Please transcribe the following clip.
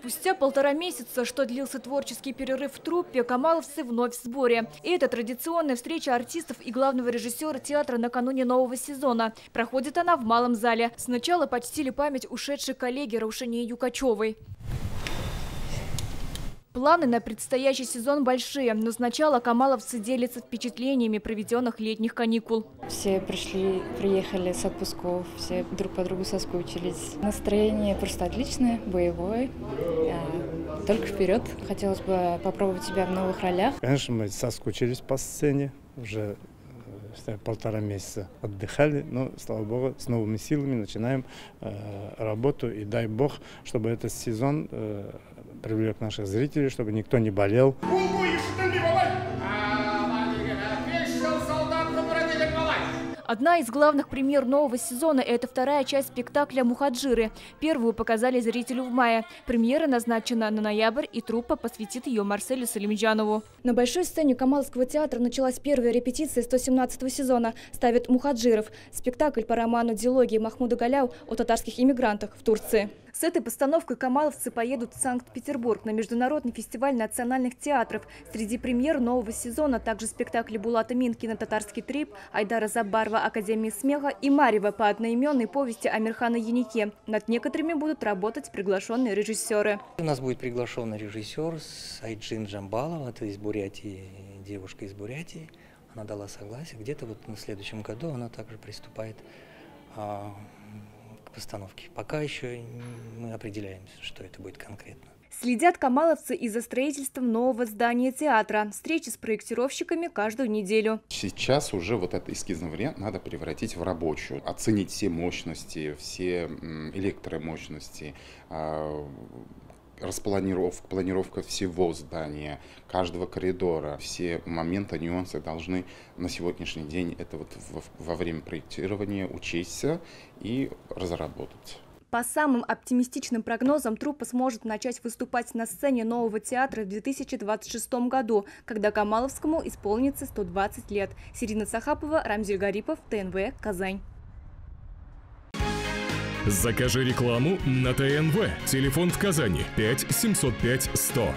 Спустя 1,5 месяца, что длился творческий перерыв в труппе, камаловцы вновь в сборе. И это традиционная встреча артистов и главного режиссера театра накануне нового сезона. Проходит она в малом зале. Сначала почтили память ушедшей коллеги Раушании Юкачевой. Планы на предстоящий сезон большие, но сначала камаловцы делятся впечатлениями проведенных летних каникул. Все приехали с отпусков, все друг по другу соскучились. Настроение просто отличное, боевое, только вперед. Хотелось бы попробовать себя в новых ролях. Конечно, мы соскучились по сцене, уже 1,5 месяца отдыхали, но, слава богу, с новыми силами начинаем работу. И дай бог, чтобы этот сезон привлек наших зрителей, чтобы никто не болел. Одна из главных премьер нового сезона – это вторая часть спектакля «Мухаджиры». Первую показали зрителю в мае. Премьера назначена на ноябрь, и труппа посвятит ее Марселю Салимджанову. На большой сцене Камаловского театра началась первая репетиция 117-го сезона. Ставят «Мухаджиров» – спектакль по роману дилогии Махмуда Галяу о татарских иммигрантах в Турции. С этой постановкой камаловцы поедут в Санкт-Петербург на международный фестиваль национальных театров. Среди премьер нового сезона также спектакли Булата Минкина «Татарский трип», Айдара Забарова «Академия смеха» и Марьева по одноименной повести Амирхана Янике. Над некоторыми будут работать приглашенные режиссеры. У нас будет приглашенный режиссер Сайджин Джамбалова, это из Бурятии, девушка из Бурятии. Она дала согласие. Где-то вот на следующем году она также приступает к постановке. Пока еще мы определяемся, что это будет конкретно. Следят камаловцы и за строительством нового здания театра. Встречи с проектировщиками каждую неделю. Сейчас уже вот этот эскизный вариант надо превратить в рабочую. Оценить все мощности, все электромощности, планировка всего здания, каждого коридора. Все моменты, нюансы должны на сегодняшний день это вот во время проектирования учесть и разработать. По самым оптимистичным прогнозам, труппа сможет начать выступать на сцене нового театра в 2026 году, когда Камаловскому исполнится 120 лет. Сирина Сахапова, Рамзиль Гарипов, ТНВ, Казань. Закажи рекламу на ТНВ. Телефон в Казани 5 705 100.